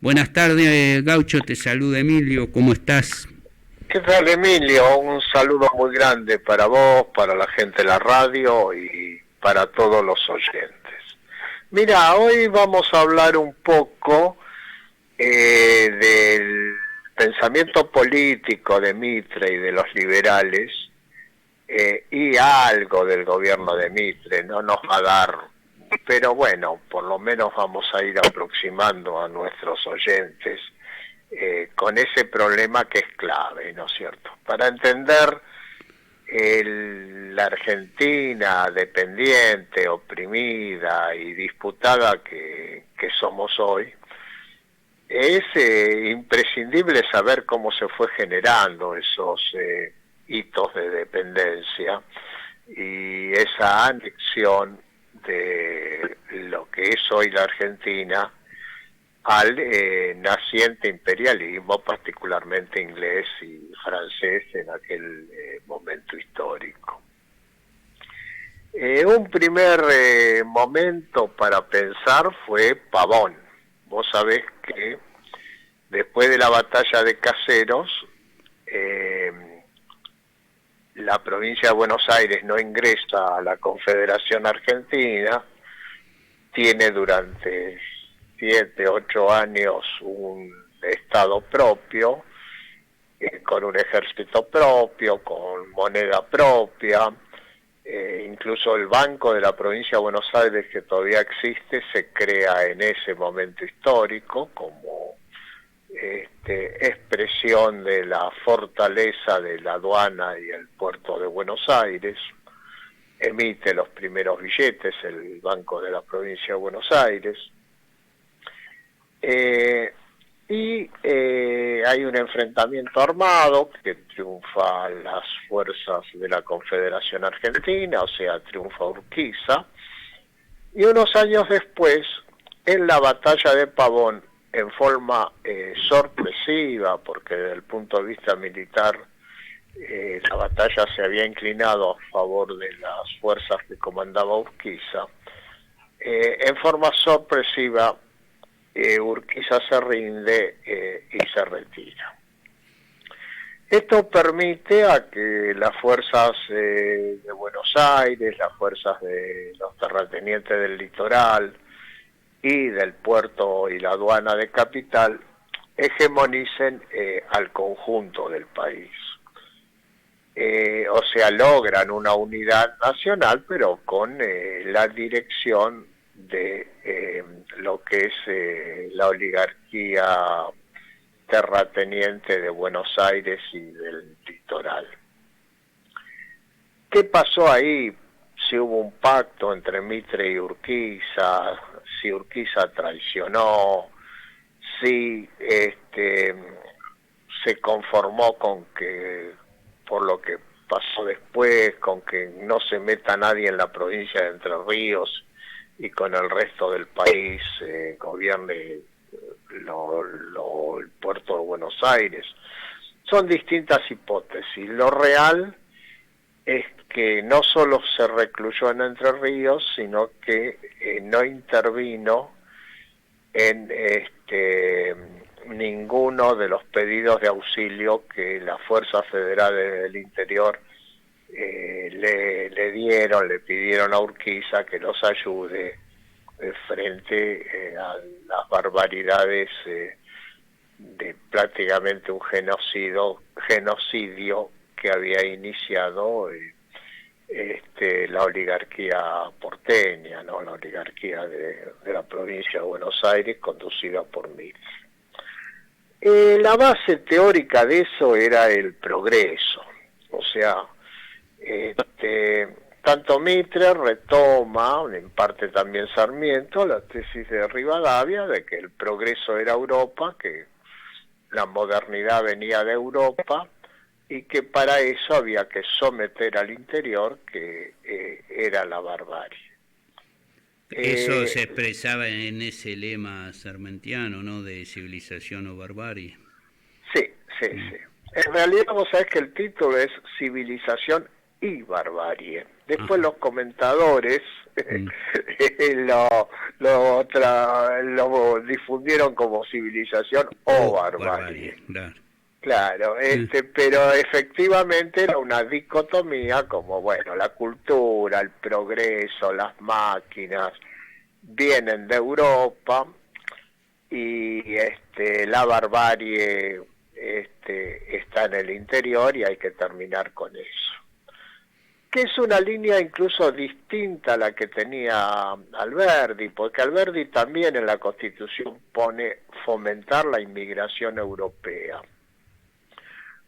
Buenas tardes, Gaucho, te saluda Emilio, ¿cómo estás? ¿Qué tal, Emilio? Un saludo muy grande para vos, para la gente de la radio y para todos los oyentes. Mira, hoy vamos a hablar un poco del pensamiento político de Mitre y de los liberales y algo del gobierno de Mitre. No nos va a dar, pero bueno, por lo menos vamos a ir aproximando a nuestros oyentes con ese problema que es clave, ¿no es cierto? Para entender la Argentina dependiente, oprimida y disputada que somos hoy, es imprescindible saber cómo se fue generando esos hitos de dependencia y esa anexión de lo que es hoy la Argentina al naciente imperialismo, particularmente inglés y francés en aquel momento histórico. Un primer momento para pensar fue Pavón. Vos sabés que después de la batalla de Caseros, la provincia de Buenos Aires no ingresa a la Confederación Argentina, tiene durante 7, 8 años un estado propio, con un ejército propio, con moneda propia, incluso el Banco de la Provincia de Buenos Aires, que todavía existe, se crea en ese momento histórico como expresión de la fortaleza de la aduana y el puerto de Buenos Aires. Emite los primeros billetes el Banco de la Provincia de Buenos Aires. Hay un enfrentamiento armado que triunfa las fuerzas de la Confederación Argentina, o sea, triunfa Urquiza, y unos años después, en la batalla de Pavón, en forma sorpresiva, porque desde el punto de vista militar la batalla se había inclinado a favor de las fuerzas que comandaba Urquiza, en forma sorpresiva Urquiza se rinde y se retira. Esto permite a que las fuerzas de Buenos Aires, las fuerzas de los terratenientes del litoral y del puerto y la aduana de Capital hegemonicen al conjunto del país. O sea, logran una unidad nacional, pero con la dirección de lo que es la oligarquía terrateniente de Buenos Aires y del litoral. ¿Qué pasó ahí? Si hubo un pacto entre Mitre y Urquiza, si Urquiza traicionó, si se conformó con que, por lo que pasó después, con que no se meta nadie en la provincia de Entre Ríos y con el resto del país gobierne el puerto de Buenos Aires. Son distintas hipótesis. Lo real es que no solo se recluyó en Entre Ríos, sino que no intervino en ninguno de los pedidos de auxilio que las fuerzas federales del interior le pidieron a Urquiza que los ayude frente a las barbaridades de prácticamente un genocidio que había iniciado la oligarquía porteña, ¿no? La oligarquía de la provincia de Buenos Aires, conducida por Mitre. La base teórica de eso era el progreso, o sea, tanto Mitre retoma, en parte también Sarmiento, la tesis de Rivadavia de que el progreso era Europa, que la modernidad venía de Europa y que para eso había que someter al interior, que era la barbarie. Eso se expresaba en ese lema sarmentiano, ¿no? De civilización o barbarie. Sí. En realidad vos sabés que el título es Civilización y barbarie. Después los comentadores lo difundieron como civilización o barbarie. Claro, pero efectivamente era una dicotomía como, bueno, la cultura, el progreso, las máquinas vienen de Europa y la barbarie está en el interior y hay que terminar con eso. Que es una línea incluso distinta a la que tenía Alberdi, porque Alberdi también en la Constitución pone fomentar la inmigración europea.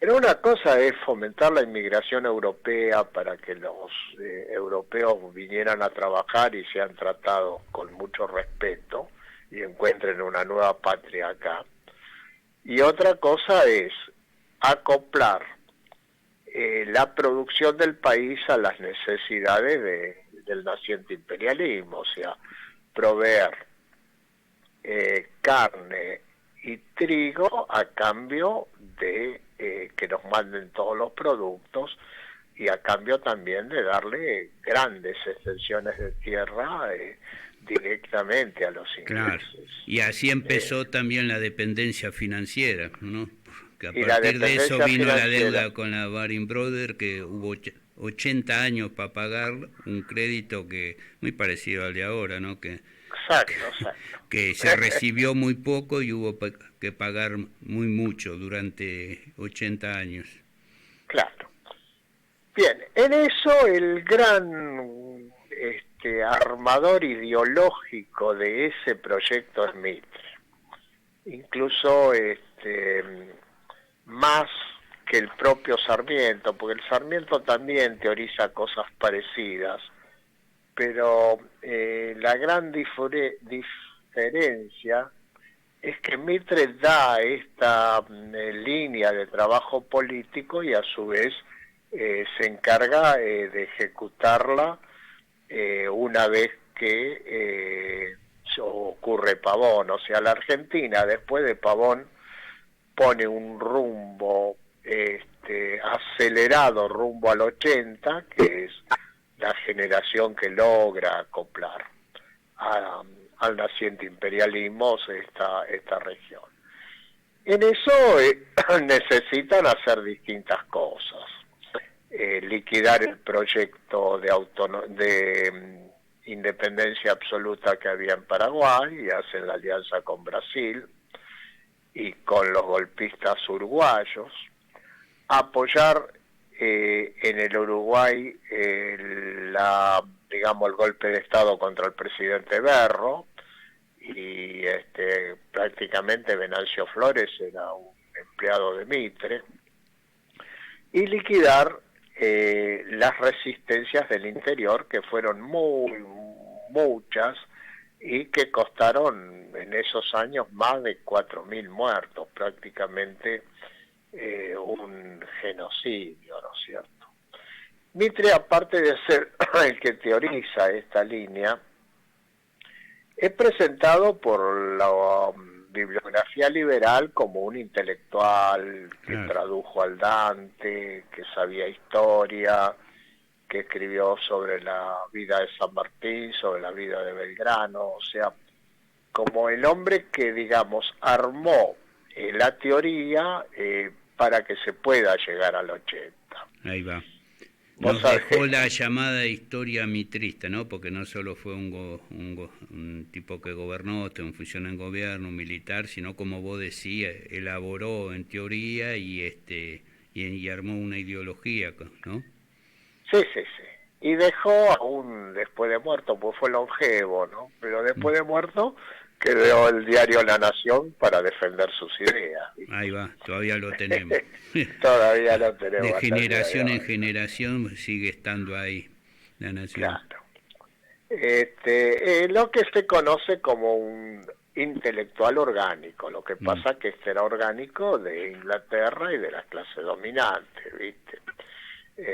Pero una cosa es fomentar la inmigración europea para que los europeos vinieran a trabajar y sean tratados con mucho respeto y encuentren una nueva patria acá. Y otra cosa es acoplar la producción del país a las necesidades del naciente imperialismo, o sea, proveer carne y trigo a cambio de que nos manden todos los productos y a cambio también de darle grandes extensiones de tierra directamente a los ingleses. Claro. Y así empezó también la dependencia financiera, ¿no? Que a partir de eso vino la deuda con la Baring Brothers, que hubo 80 años para pagar un crédito que muy parecido al de ahora, ¿no? Exacto. Que se recibió muy poco y hubo que pagar muy mucho durante 80 años. Claro. Bien, en eso el gran armador ideológico de ese proyecto es Mitre. Incluso más que el propio Sarmiento, porque el Sarmiento también teoriza cosas parecidas, pero la gran diferencia es que Mitre da esta línea de trabajo político y a su vez se encarga de ejecutarla una vez que ocurre Pavón. O sea, la Argentina después de Pavón pone un rumbo acelerado rumbo al 80, que es la generación que logra acoplar al naciente imperialismo esta región. En eso necesitan hacer distintas cosas. Liquidar el proyecto de independencia absoluta que había en Paraguay y hacen la alianza con Brasil y con los golpistas uruguayos, apoyar en el Uruguay el golpe de Estado contra el presidente Berro, y prácticamente Venancio Flores era un empleado de Mitre, y liquidar las resistencias del interior, que fueron muchas y que costaron en esos años más de 4.000 muertos, prácticamente un genocidio, ¿no es cierto? Mitre, aparte de ser el que teoriza esta línea, es presentado por la bibliografía liberal como un intelectual que tradujo al Dante, que sabía historia, que escribió sobre la vida de San Martín, sobre la vida de Belgrano, o sea, como el hombre que, digamos, armó la teoría para que se pueda llegar al 80. Ahí va. Nos dejó la llamada historia mitrista, ¿no? Porque no solo fue un tipo que gobernó, un funcionario en gobierno, un militar, sino, como vos decías, elaboró en teoría y armó una ideología, ¿no? Sí. Y dejó aún después de muerto, pues fue longevo, ¿no? Pero después de muerto creó el diario La Nación para defender sus ideas. Ahí va, todavía lo tenemos. Todavía lo tenemos. De generación en generación sigue estando ahí La Nación. Claro. Lo que se conoce como un intelectual orgánico, lo que pasa es que era orgánico de Inglaterra y de las clases dominantes, ¿viste?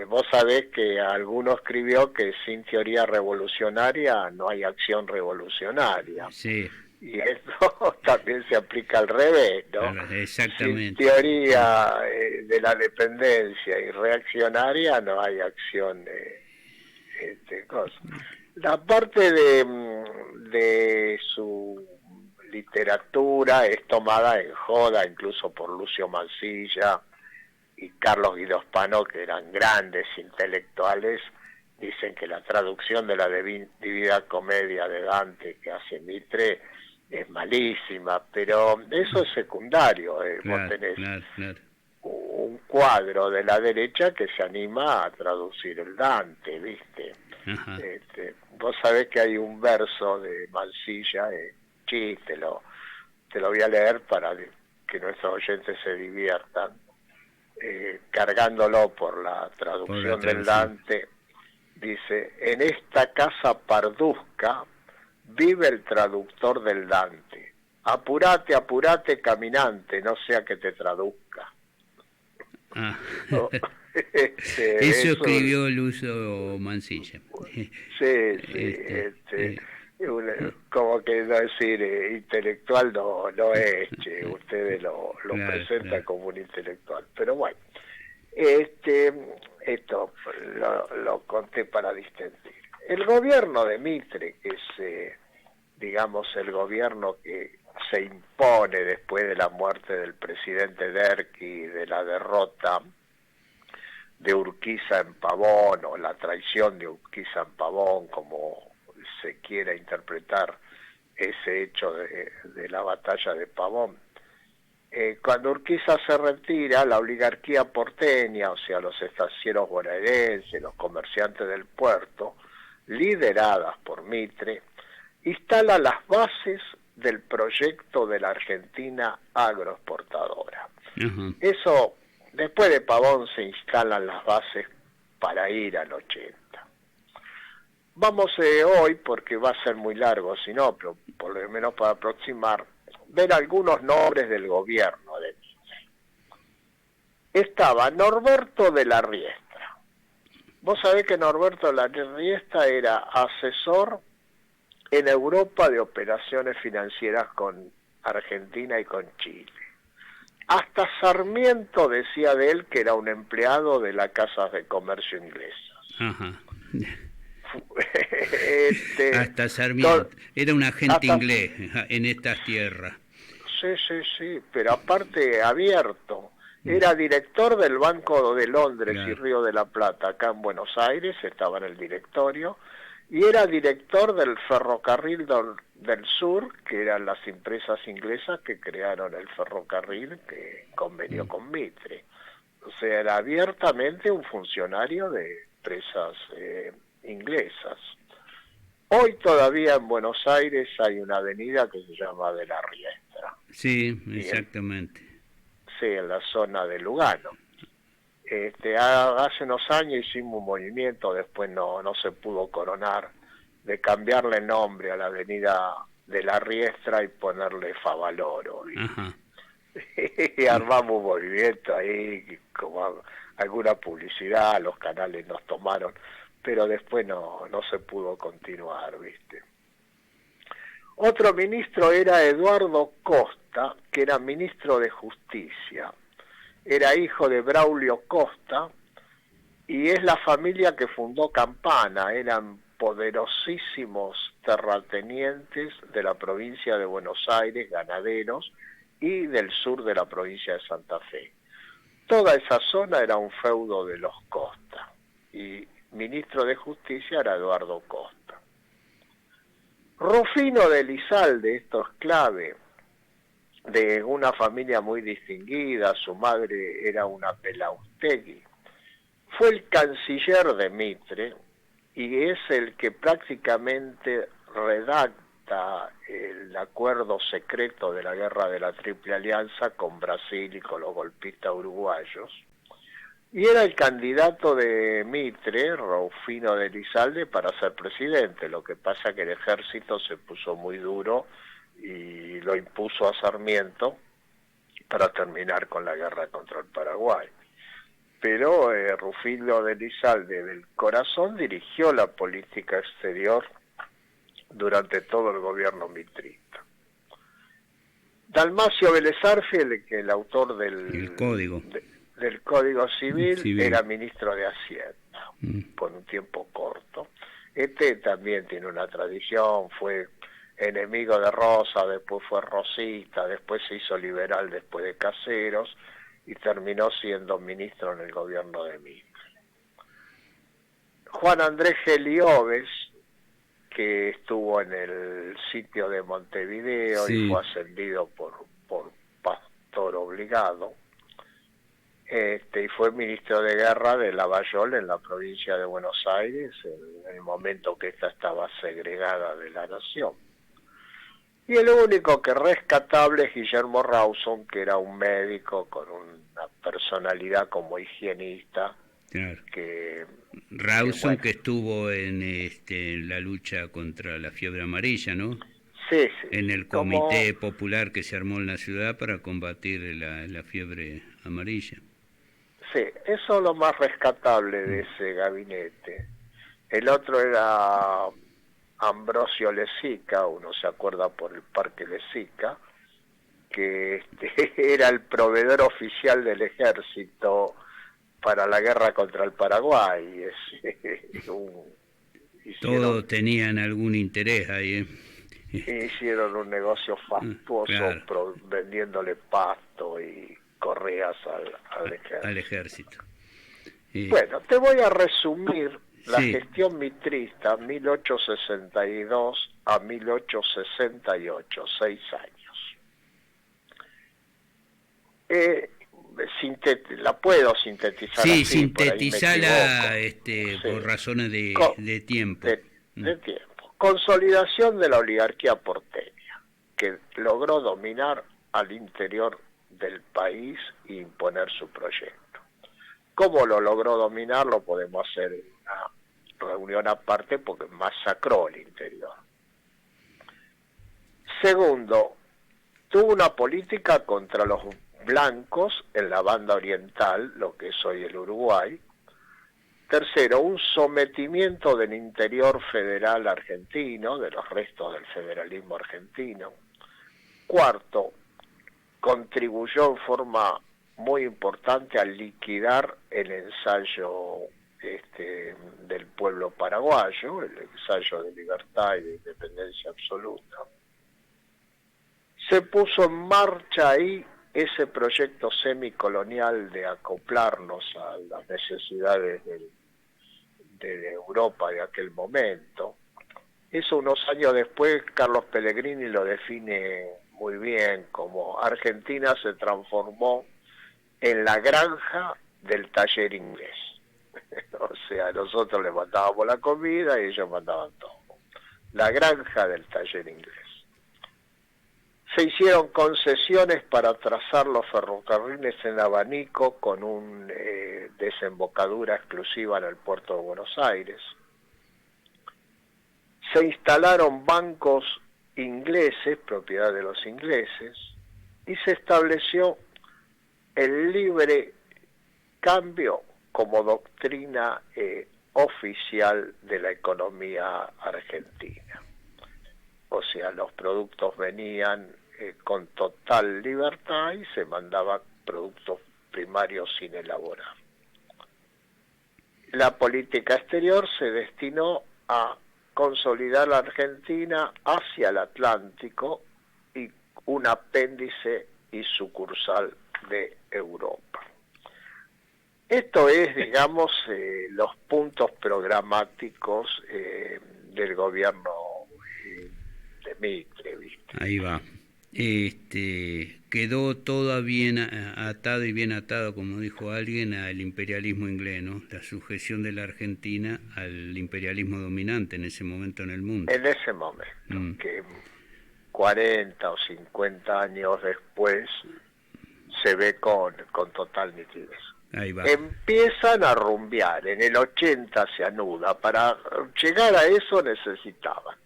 Vos sabés que alguno escribió que sin teoría revolucionaria no hay acción revolucionaria. Sí. Y eso también se aplica al revés, ¿no? Claro, exactamente. Sin teoría de la dependencia y reaccionaria no hay acción cosa. La parte de su literatura es tomada en joda incluso por Lucio Mansilla y Carlos Guido Spano, que eran grandes intelectuales. Dicen que la traducción de la Divina Comedia de Dante que hace Mitre es malísima, pero eso es secundario. Vos tenés un cuadro de la derecha que se anima a traducir el Dante, ¿viste? Vos sabés que hay un verso de Mansilla, te lo voy a leer para que nuestros oyentes se diviertan, cargándolo por la traducción del Dante. Dice: en esta casa parduzca vive el traductor del Dante. Apurate, apurate, caminante, no sea que te traduzca. No. Eso escribió Lucio Mansilla. Sí, como que no decir intelectual no es, ustedes lo presentan como un intelectual, pero bueno, esto lo conté para distinguir. El gobierno de Mitre, que es digamos el gobierno que se impone después de la muerte del presidente Derqui y de la derrota de Urquiza en Pavón, o la traición de Urquiza en Pavón, como se quiera interpretar ese hecho de la batalla de Pavón. Cuando Urquiza se retira, la oligarquía porteña, o sea, los estancieros bonaerenses, los comerciantes del puerto, lideradas por Mitre, instala las bases del proyecto de la Argentina agroexportadora. Eso, después de Pavón, se instalan las bases para ir al 80. Vamos hoy, porque va a ser muy largo, si no, pero por lo menos para aproximar, ver algunos nombres del gobierno de Mitre. Estaba Norberto de la Riestra. Vos sabés que Norberto de la Riestra era asesor en Europa de operaciones financieras con Argentina y con Chile. Hasta Sarmiento decía de él que era un empleado de las casas de comercio inglesas. Hasta Sarmiento. Era un agente inglés en estas tierras. Sí, pero aparte abierto. Era director del Banco de Londres y Río de la Plata, acá en Buenos Aires, estaba en el directorio, y era director del Ferrocarril del Sur, que eran las empresas inglesas que crearon el ferrocarril que convenió con Mitre. O sea, era abiertamente un funcionario de empresas inglesas. Hoy todavía en Buenos Aires hay una avenida que se llama de la Riestra. Sí, exactamente. En la zona de Lugano. Hace unos años hicimos un movimiento, después no se pudo coronar, de cambiarle el nombre a la avenida de la Riestra y ponerle Favaloro. Y armamos un movimiento ahí, como alguna publicidad, los canales nos tomaron, pero después no se pudo continuar, ¿viste? Otro ministro era Eduardo Costa, que era ministro de Justicia. Era hijo de Braulio Costa y es la familia que fundó Campana. Eran poderosísimos terratenientes de la provincia de Buenos Aires, ganaderos, y del sur de la provincia de Santa Fe. Toda esa zona era un feudo de los Costa y ministro de Justicia era Eduardo Costa. Rufino de Elizalde, esto es clave, de una familia muy distinguida, su madre era una Pelaustegui, fue el canciller de Mitre y es el que prácticamente redacta el acuerdo secreto de la guerra de la Triple Alianza con Brasil y con los golpistas uruguayos. Y era el candidato de Mitre, Rufino de Elizalde, para ser presidente. Lo que pasa que el ejército se puso muy duro y lo impuso a Sarmiento para terminar con la guerra contra el Paraguay. Pero Rufino de Elizalde del Corazón dirigió la política exterior durante todo el gobierno mitrista. Dalmacio Vélez Arfield, que el autor El código. del Código Civil, Civil. era ministro de Hacienda por un tiempo corto. Este también tiene una tradición, fue enemigo de Rosa, después fue rosista, después se hizo liberal después de Caseros y terminó siendo ministro en el gobierno de Mitre. Juan Andrés Gelioves, que estuvo en el sitio de Montevideo Sí. y fue ascendido por pastor obligado, y fue ministro de guerra de Lavallol en la provincia de Buenos Aires en el momento que esta estaba segregada de la nación. Y el único que rescatable es Guillermo Rawson, que era un médico con una personalidad como higienista. Claro. Que Rawson, bueno, que estuvo en la lucha contra la fiebre amarilla, ¿no? sí, sí. En el comité popular que se armó en la ciudad para combatir la fiebre amarilla. Sí, eso es lo más rescatable de ese gabinete. El otro era Ambrosio Lezica, uno se acuerda por el Parque Lezica, que era el proveedor oficial del ejército para la guerra contra el Paraguay. Todos tenían algún interés ahí, Hicieron un negocio fastuoso, claro, vendiéndole pasto y correas al ejército. Al ejército. Bueno, te voy a resumir la sí. gestión mitrista 1862 a 1868, 6 años. La puedo sintetizar sí, así, sintetizala sí. por razones de tiempo. De tiempo. Consolidación de la oligarquía porteña, que logró dominar al interior del país e imponer su proyecto. ¿Cómo lo logró dominar? Lo podemos hacer en una reunión aparte porque masacró el interior. Segundo, tuvo una política contra los blancos en la banda oriental, lo que es hoy el Uruguay. Tercero, un sometimiento del interior federal argentino, de los restos del federalismo argentino. Cuarto, contribuyó en forma muy importante a liquidar el ensayo del pueblo paraguayo, el ensayo de libertad y de independencia absoluta. Se puso en marcha ahí ese proyecto semicolonial de acoplarnos a las necesidades de Europa de aquel momento. Eso unos años después Carlos Pellegrini lo define muy bien, como Argentina se transformó en la granja del taller inglés. O sea, nosotros les mandábamos la comida y ellos mandaban todo. La granja del taller inglés. Se hicieron concesiones para trazar los ferrocarriles en abanico con una desembocadura exclusiva en el puerto de Buenos Aires. Se instalaron bancos ingleses, propiedad de los ingleses, y se estableció el libre cambio como doctrina oficial de la economía argentina. O sea, los productos venían con total libertad y se mandaban productos primarios sin elaborar. La política exterior se destinó a consolidar la Argentina hacia el Atlántico y un apéndice y sucursal de Europa. Esto es, digamos, los puntos programáticos del gobierno de Mitre, ¿viste? Ahí va. Quedó todo bien atado y bien atado, como dijo alguien, al imperialismo inglés, ¿no? La sujeción de la Argentina al imperialismo dominante en ese momento en el mundo. En ese momento, que 40 o 50 años después se ve con total nitidez. Ahí va. Empiezan a rumbear, en el 80 se anuda. Para llegar a eso necesitaban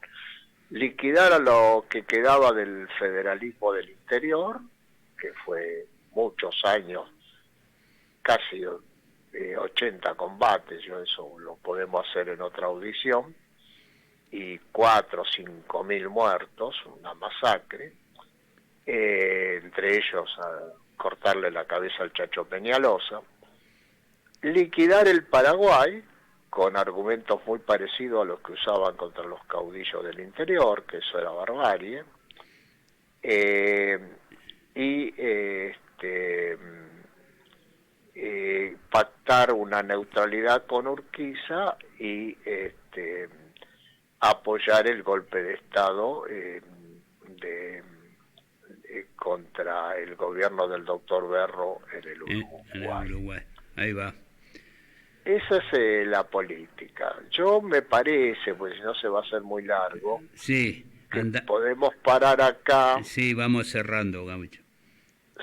liquidar a lo que quedaba del federalismo del interior, que fue muchos años, casi 80 combates, eso lo podemos hacer en otra audición, y 4 o 5 mil muertos, una masacre. entre ellos a cortarle la cabeza al Chacho Peñalosa, liquidar el Paraguay con argumentos muy parecidos a los que usaban contra los caudillos del interior, que eso era barbarie, y pactar una neutralidad con Urquiza y apoyar el golpe de Estado contra el gobierno del doctor Berro en el Uruguay. En el Uruguay. Ahí va. Esa es la política. Yo me parece, pues si no se va a hacer muy largo, sí, podemos parar acá. Sí, vamos cerrando, Gaucho.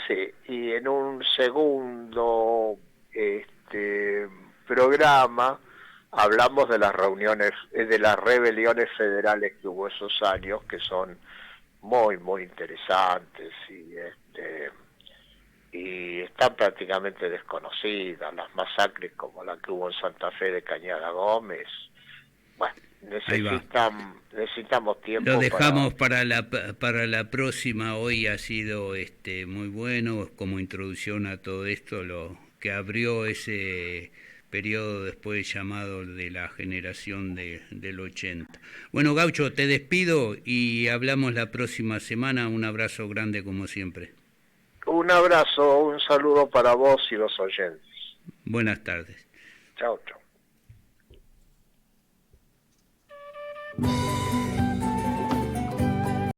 Sí, y en un segundo programa hablamos de las reuniones, de las rebeliones federales que hubo esos años, que son muy, muy interesantes y están prácticamente desconocidas, las masacres como la que hubo en Santa Fe de Cañada Gómez. Bueno, necesitamos tiempo. Lo dejamos para la próxima. Hoy ha sido muy bueno como introducción a todo esto, lo que abrió ese periodo después llamado de la generación del 80. Bueno, Gaucho, te despido y hablamos la próxima semana. Un abrazo grande como siempre. Un abrazo, un saludo para vos y los oyentes. Buenas tardes. Chao, chao.